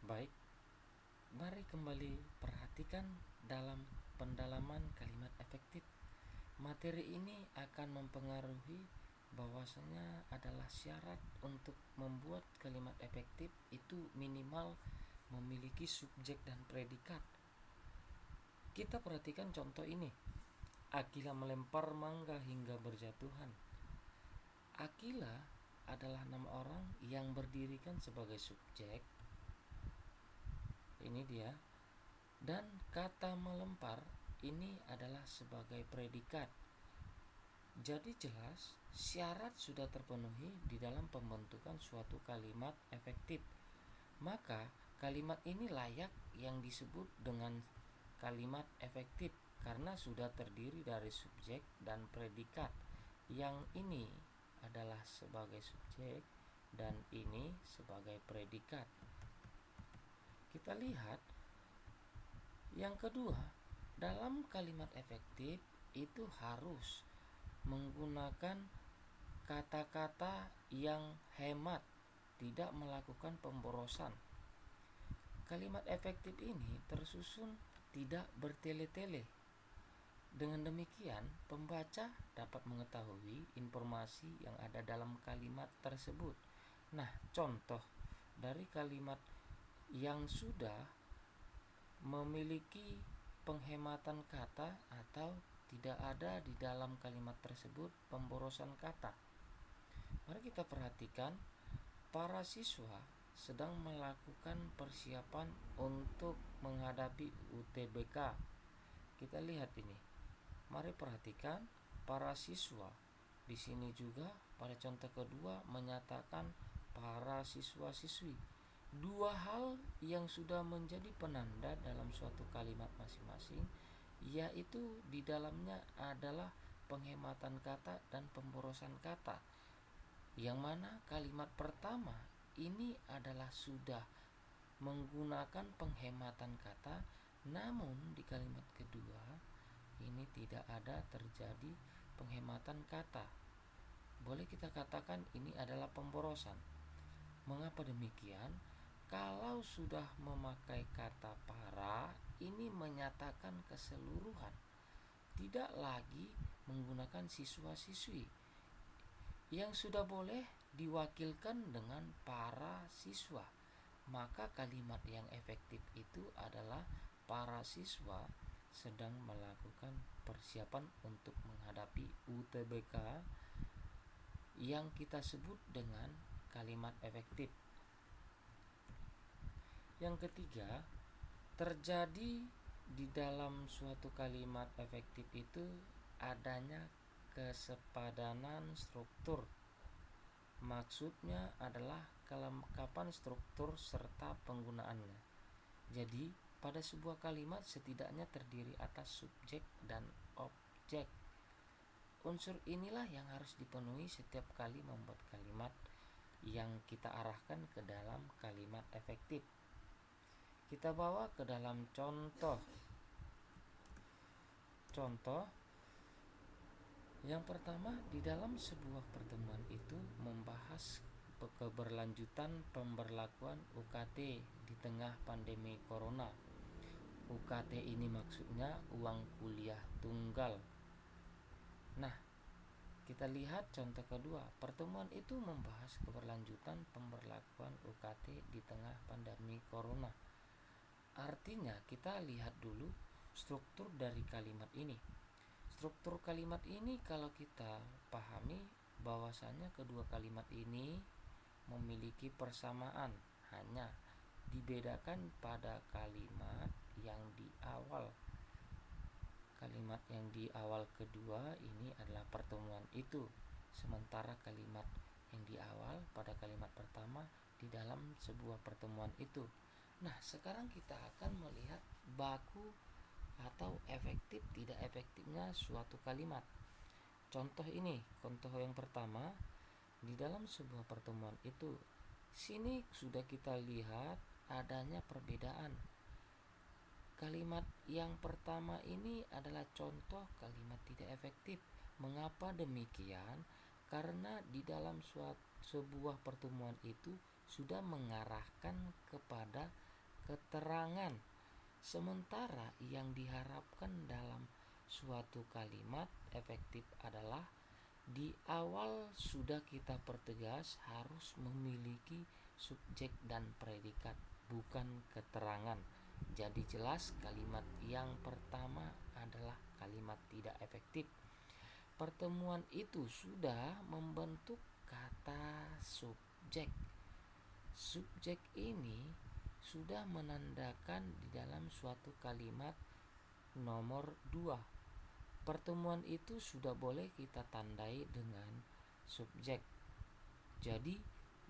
Baik, mari kembali perhatikan dalam pendalaman kalimat efektif. Materi ini akan mempengaruhi bahwasanya adalah syarat untuk membuat kalimat efektif itu minimal memiliki subjek dan predikat. Kita perhatikan contoh ini. Akila melempar mangga hingga berjatuhan. Akila adalah nama orang yang berdirikan sebagai subjek. Ini dia. Dan kata melempar ini adalah sebagai predikat. Jadi jelas syarat sudah terpenuhi di dalam pembentukan suatu kalimat efektif. Maka kalimat ini layak yang disebut dengan kalimat efektif karena sudah terdiri dari subjek dan predikat. Yang ini adalah sebagai subjek dan ini sebagai predikat. Kita lihat yang kedua, dalam kalimat efektif itu harus menggunakan kata-kata yang hemat, tidak melakukan pemborosan. Kalimat efektif ini tersusun tidak bertele-tele. Dengan demikian, pembaca dapat mengetahui informasi yang ada dalam kalimat tersebut. Nah, contoh dari kalimat yang sudah memiliki penghematan kata atau tidak ada di dalam kalimat tersebut pemborosan kata. Mari kita perhatikan, para siswa sedang melakukan persiapan untuk menghadapi UTBK. Kita lihat ini. Mari perhatikan, para siswa. Di sini juga pada contoh kedua menyatakan para siswa-siswi. Dua hal yang sudah menjadi penanda dalam suatu kalimat masing-masing, yaitu di dalamnya adalah penghematan kata dan pemborosan kata. Yang mana kalimat pertama ini adalah sudah menggunakan penghematan kata, namun di kalimat kedua ini tidak ada terjadi penghematan kata. Boleh kita katakan ini adalah pemborosan. Mengapa demikian? Kalau sudah memakai kata para, ini menyatakan keseluruhan, tidak lagi menggunakan siswa-siswi. Yang sudah boleh diwakilkan dengan para siswa. Maka kalimat yang efektif itu adalah para siswa sedang melakukan persiapan untuk menghadapi UTBK yang kita sebut dengan kalimat efektif. Yang ketiga, terjadi di dalam suatu kalimat efektif itu adanya kesepadanan struktur. Maksudnya adalah kelengkapan struktur serta penggunaannya. Jadi, pada sebuah kalimat setidaknya terdiri atas subjek dan objek. Unsur inilah yang harus dipenuhi setiap kali membuat kalimat yang kita arahkan ke dalam kalimat efektif. Kita bawa ke dalam contoh. Contoh yang pertama, di dalam sebuah pertemuan itu membahas keberlanjutan pemberlakuan UKT di tengah pandemi corona. UKT ini maksudnya uang kuliah tunggal. Nah, kita lihat contoh kedua. Pertemuan itu membahas keberlanjutan pemberlakuan UKT di tengah pandemi corona. Artinya kita lihat dulu struktur dari kalimat ini. Struktur kalimat ini kalau kita pahami bahwasanya kedua kalimat ini memiliki persamaan, hanya dibedakan pada kalimat yang di awal. Kalimat yang di awal kedua ini adalah pertemuan itu, sementara kalimat yang di awal pada kalimat pertama di dalam sebuah pertemuan itu. Nah, sekarang kita akan melihat baku atau efektif tidak efektifnya suatu kalimat. Contoh ini, contoh yang pertama, di dalam sebuah pertemuan itu, sini sudah kita lihat adanya perbedaan. Kalimat yang pertama ini adalah contoh kalimat tidak efektif. Mengapa demikian? Karena di dalam sebuah pertemuan itu sudah mengarahkan kepada keterangan. Sementara yang diharapkan dalam suatu kalimat efektif adalah di awal sudah kita pertegas harus memiliki subjek dan predikat, bukan keterangan. Jadi jelas kalimat yang pertama adalah kalimat tidak efektif. Pertemuan itu sudah membentuk kata subjek. Subjek ini sudah menandakan di dalam suatu kalimat nomor 2. Pertemuan itu sudah boleh kita tandai dengan subjek. Jadi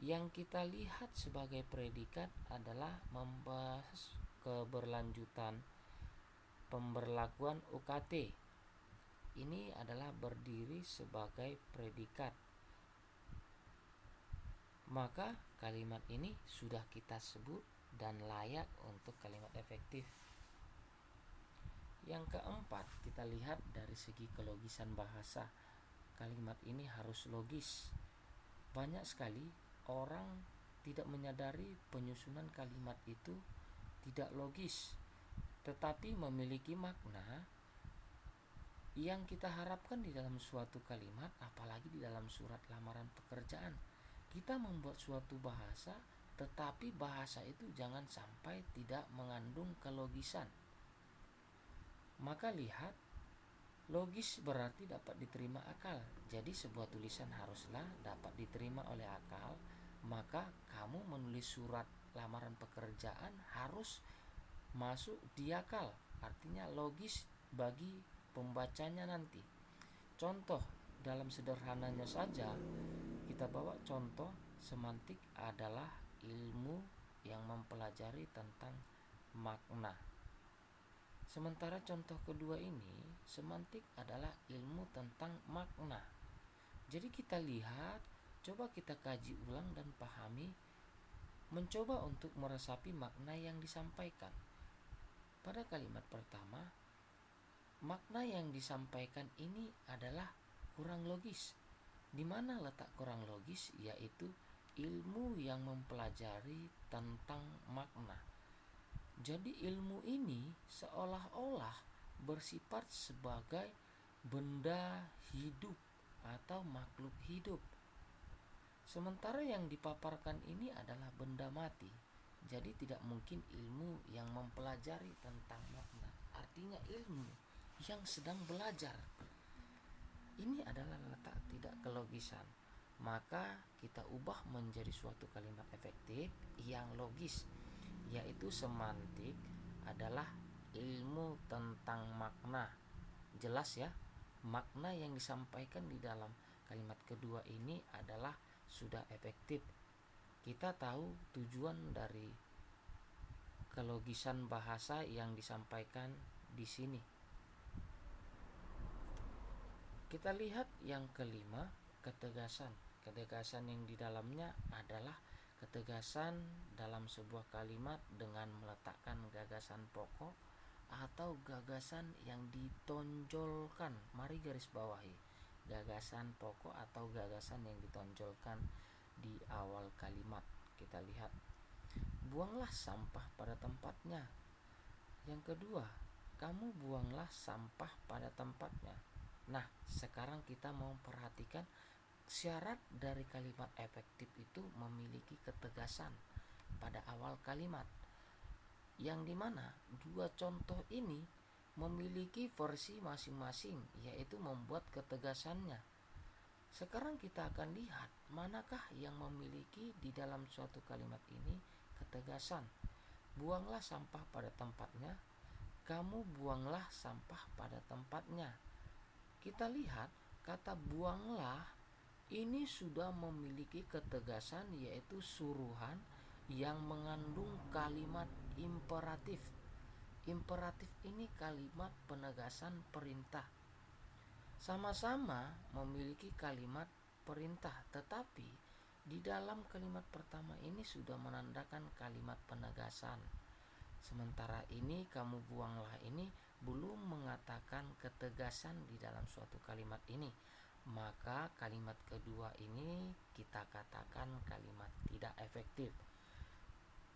yang kita lihat sebagai predikat adalah membahas keberlanjutan pemberlakuan UKT. Ini adalah berdiri sebagai predikat. Maka kalimat ini sudah kita sebut dan layak untuk kalimat efektif. Yang keempat, kita lihat dari segi kelogisan bahasa. Kalimat ini harus logis. Banyak sekali orang tidak menyadari penyusunan kalimat itu tidak logis, tetapi memiliki makna yang kita harapkan di dalam suatu kalimat, apalagi di dalam surat lamaran pekerjaan. Kita membuat suatu bahasa, tetapi bahasa itu jangan sampai tidak mengandung kelogisan. Maka lihat, logis berarti dapat diterima akal. Jadi sebuah tulisan haruslah dapat diterima oleh akal. Maka kamu menulis surat lamaran pekerjaan harus masuk di akal. Artinya logis bagi pembacanya nanti. Contoh dalam sederhananya saja, kita bawa contoh semantik adalah ilmu yang mempelajari tentang makna. Sementara contoh kedua ini, semantik adalah ilmu tentang makna. Jadi kita lihat, coba kita kaji ulang dan pahami, mencoba untuk meresapi makna yang disampaikan. Pada kalimat pertama, makna yang disampaikan ini adalah kurang logis. Di mana letak kurang logis? Yaitu ilmu yang mempelajari tentang makna. Jadi ilmu ini seolah-olah bersifat sebagai benda hidup atau makhluk hidup. Sementara yang dipaparkan ini adalah benda mati. Jadi tidak mungkin ilmu yang mempelajari tentang makna. Artinya ilmu yang sedang belajar. Ini adalah letak tidak kelogisan. Maka kita ubah menjadi suatu kalimat efektif yang logis, yaitu semantik adalah ilmu tentang makna. Jelas ya, makna yang disampaikan di dalam kalimat kedua ini adalah sudah efektif. Kita tahu tujuan dari kelogisan bahasa yang disampaikan di sini. Kita lihat yang kelima, ketegasan. Ketegasan yang di dalamnya adalah ketegasan dalam sebuah kalimat dengan meletakkan gagasan pokok atau gagasan yang ditonjolkan. Mari garis bawahi, gagasan pokok atau gagasan yang ditonjolkan di awal kalimat. Kita lihat, buanglah sampah pada tempatnya. Yang kedua, kamu buanglah sampah pada tempatnya. Nah, sekarang kita mau perhatikan syarat dari kalimat efektif itu memiliki ketegasan pada awal kalimat. Yang dimana dua contoh ini memiliki versi masing-masing, yaitu membuat ketegasannya. Sekarang kita akan lihat manakah yang memiliki di dalam suatu kalimat ini ketegasan. Buanglah sampah pada tempatnya, kamu buanglah sampah pada tempatnya. Kita lihat kata buanglah ini sudah memiliki ketegasan, yaitu suruhan yang mengandung kalimat imperatif. Imperatif ini kalimat penegasan perintah. Sama-sama memiliki kalimat perintah, tetapi di dalam kalimat pertama ini sudah menandakan kalimat penegasan. Sementara ini kamu buanglah ini belum mengatakan ketegasan di dalam suatu kalimat ini. Maka kalimat kedua ini kita katakan kalimat tidak efektif.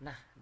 Nah,